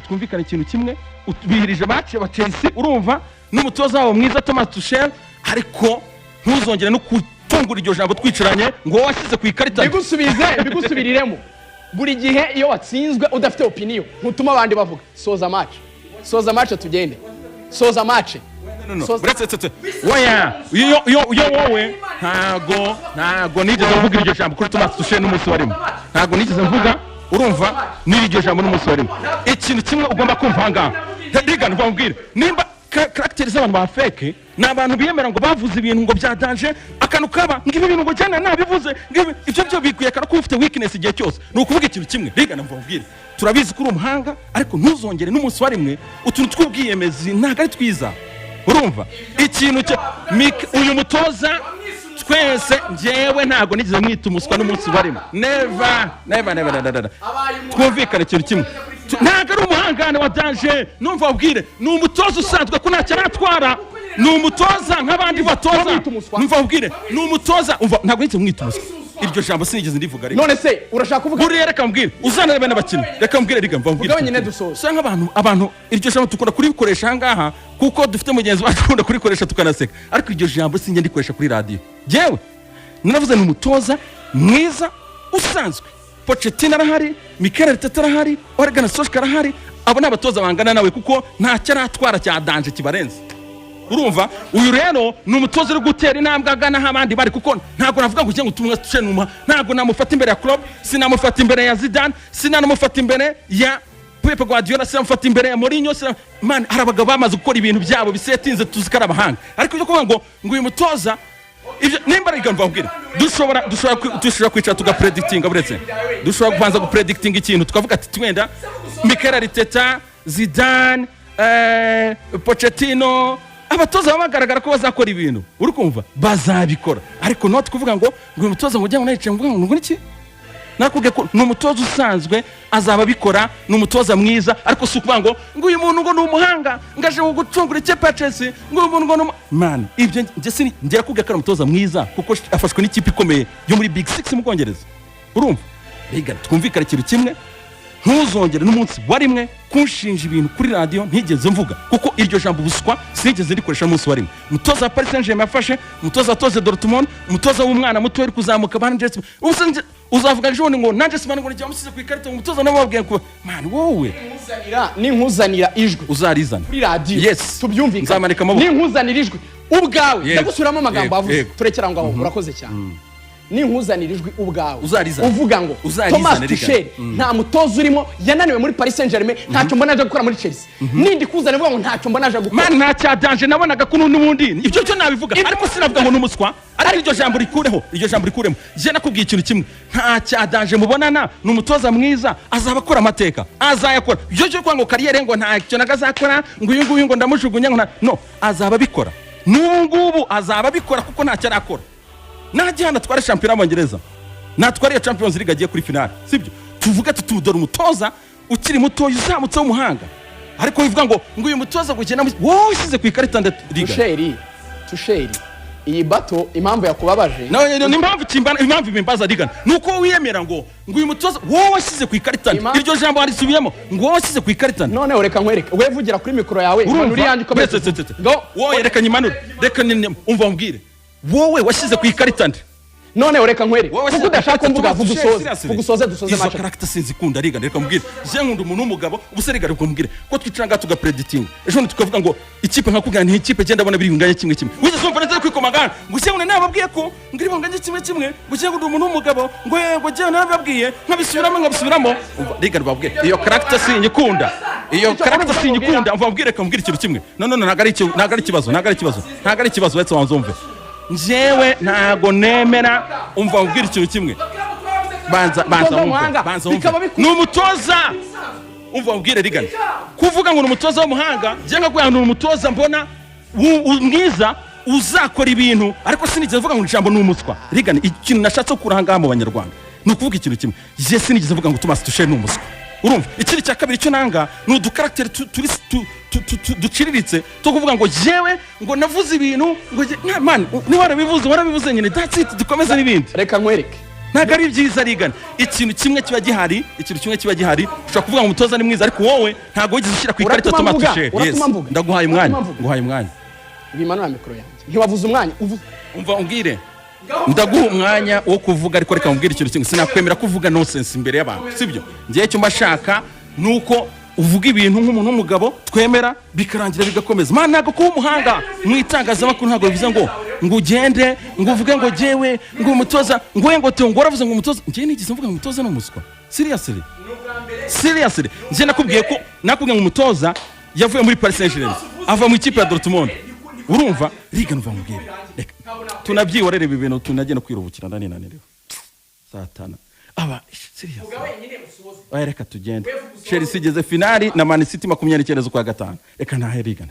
twumvikana ikintu kimwe ubihirije match wa Chelsea urumva n'umutoza wabo mwiza Thomas Tuchel ariko ntuzongere no kutungura iryo jambo twicaranye ngo washyize ku ikarita bigusubiriremo buri gihe iyo watsinzwe udafite opinion ntutuma abandi bavuga soza match tugende soza match waya yo wowe ntago nigeze mvuga iryo jambo kuri Thomas Tuchel n'umunsi warimo ntago nigeze mvuga urumva n'iryo jambo n'umunsi warimo ikintu kimwe ugomba kumva hanga Reagan bambwira nimba character z'abantu ba fake n'abantu biyemera ngo bavuze ibintu ngo byadanje akantu kaba ngibi ibintu ngo cyane nabivuze ngibi ivyo byo bikwiye kana ko ufite weakness igihe cyose ni ukuvuga ikintu kimwe Reagan bambwira turabizi kuri umuhanga ariko ntuzongere n'umunsi warimwe utuntu tw'ubwiyemezi ntago ari twiza urumva ikintu cyo uyu mutoza twese njyewe ntago nigeze mwita umuswa n'umunsi barimo never twumvikane ikintu kimwe ntago ari umuhangane wa danger numva wabwire ni umutoza usanzwe ko ntacyo aratwara ni umutoza nk'abandi batoza numva wabwire ni umutoza ntago nigeze mwita umuswa iryo jambo sinigeze ndivuga ariko none se urashaka kuvuga buri reka mbwire uzanarebe n'abakinnyi reka mbwire reka mvambwire ubwo nyine dusoza so abantu iryo jambo tukunda kurikoresha hangaha kuko dufite mugenzi wacu ukunda kurikoresha tukanaseka ariko iryo jambo sinjye ndikoresha kuri radio jewe nanavuze ni umutoza mwiza usanzwe Pochettino arahari Mikel Arteta arahari Reagan arahari abo n'abatoza bangana nawe kuko nta cyaratwara cya danger kibarenze urumva uyu rero ni umutoza uri gutera intambwe agana abandi bari kuko ntago navuga ngo ugiye gutumwa tucenuma ntago namufata imbere ya Klopp sinamufata imbere ya Zidane sinamufata imbere ya Pep Guardiola sinamufata imbere ya Mourinho man arabaga bamaze gukora ibintu byabo bisetinze tuzikara abahanga ariko byo kuvuga ngo uyu mutoza ivyo nimba Reagan bambwira dushobora kwicara tugapredictinga buretse dushobora kubanza gupredictinga ikintu tukavuga ati twenda Mikel Arteta Zidane Pochettino abatoza bagaragara ko bazakora ibintu uri kumva bazabikora ariko no tukuvuga ngo uyu mutoza ngo ujyango nayice ngo niki nakubwiye ko ni umutoza usanzwe azaba bikora ni umutoza mwiza ariko si ukuvuga ngo uyu muntu ngo ni umuhanga ngaje gucungura ikipe ya Chelsea ngo uyu muntu ngo man ibyo njye nakubwiye ko ari umutoza mwiza kuko afashwe n'ikipe ikomeye yo muri Big 6 mu Bwongereza urumva Reagan twumvikana ikintu kimwe ntuzongere n'umunsi warimwe kunshinja ibintu kuri radio ntigeze mvuga kuko iryo jambo buswa sinigeze rikoresha n'umunsi warimwe mutoza Paris Saint-Germain yafashe mutoza toze Dortmund mutoza w'umwana muto uri kuzamuka Manchester uzavuga jone ngo Manchester ngo njya musize ku ikarita umutoza nabo babwiye ko man wowe ninkuzanira ijwi uzarizana kuri radio yes tubyumvikana nzamanika amaboko ninkuzanira ijwi ubwawe ndagusubiramo amagambo avuze turekera ngaho urakoze cyane ninkuzanira ijwi ubwawe uvuga ngo Thomas Tuchel nta mutoza urimo yananiwe muri Paris Saint-Germain ntacyo mbona aje gukora muri Chelsea nindi kuzana vuga ngo ntacyo mbona aje gukora man nta cya danger nabonaga ko n'ubundi ibyo cyo nabivuga ariko sinavuga ngo n'umuswa ariko iryo jambo rikuremo je nakubwiye ikintu kimwe nta cya danger mubonana n'umutoza mwiza azabakora amateka azayakora ibyo cyo kwa ngo kariyere ngo ntacyo nagazakora ngo uyu nguyu ngo ndamujugunya ngo no azaba bikora n'ungubu azaba bikora kuko ntacyo arakora najyana tware championnat y'Abongereza natwariye Champions League agiye kuri finale sibyo tuvuga tutudora umutoza ukiri muto yuzamutse w'umuhanga ariko bivuga ngo uyu mutoza gukena wowe usize ku ikarita Tuchel iyi bato impamvu yakubabaje ni impamvu bimbaza Reagan nuko wiyemera ngo uyu mutoza wowe usize ku ikarita iryo jambo arisubiyemo ngo wowe usize ku ikarita none ureka nkwereka we vugira kuri mikoro yawe uri yandi kometse ngo wowe reka nyimanure reka umva mbwire wowe washyize ku ikarita none ureka nkwereka kuko udashaka mvuga vugusoze dusoze match character sinzikunda Reagan reka mbwire je nkunda umuntu w'umugabo ubuseriga reka mbwire ko twicanga tugapredicting ejo tukavuga ngo ikipe nkakugana ni ikipe genda bona biri nganye kimwe wize somva neza kwikomagana ngushyengune nababwiye ko ngirimo nganye kimwe ngushyengune umuntu w'umugabo ngo yego je nababwiye nkabisubiramo Reagan babwiye iyo character sinyikunda mva mbwire ka mbwire ikintu kimwe no nagari ikibazo wetse wanzumve njyewe ntago nemera umva ubwira ikintu kimwe banza n'umutoza umva ubwire Reagan kuvuga ngo n'umutoza w'umuhanga jenga kwanga n'umutoza mbona mwiza uzakora ibintu ariko sinigeze mvuga ngo ijambo n'umuswa Reagan ikintu nashatse kuranga mu Banyarwanda nukuvuga ikintu kimwe je sinigeze mvuga ngo Thomas Tuchel n'umuswa urumva ikindi cya kabiri cyo nanga ni udukaracteri turi duciriritse to kuvuga ngo jewe ngo navuze ibintu ngo man ni warabivuze nyine that's it dukomeze n'ibindi reka nkwereke ntago ari byiza Reagan ikintu kimwe kiba gihari ushobora kuvuga ngo umutoza ni mwiza ariko wowe ntago wigeze ushyira ku ikarita tomatishe ndaguhaye umwanya bimanura mikoro yanjye ntiwavuze umwanya umva umbwire ndaguha umwanya wo kuvuga ariko reka mubwire ikintu kimwe sinakwemera kuvuga nonsense imbere y'abantu sibyo ngiye cyo mbashaka nuko uvuga ibintu nk'umuntu w'umugabo twemera bikarangira bigakomeza mana ntago kuba umuhanga mu itangazamakuru ntago bivuze ngo ugende ngo uvuge ngo jewe ngo umutoza ngo waravuze ngo umutoza ngiye nigeze mvuga ngo umutoza no muswa seriously ngiye nakubwiye ngo umutoza yavuye muri Paris Saint-Germain ava mu ikipe ya Dortmund urumva Reagan uva mubwire tunabyiworere ibi bintu tunagenda kwirubukira ndaninanerewe satana aba serious reka tugende Chelsea igeze finali na Man City 29 z'ukwa gatanu reka ntahe Reagan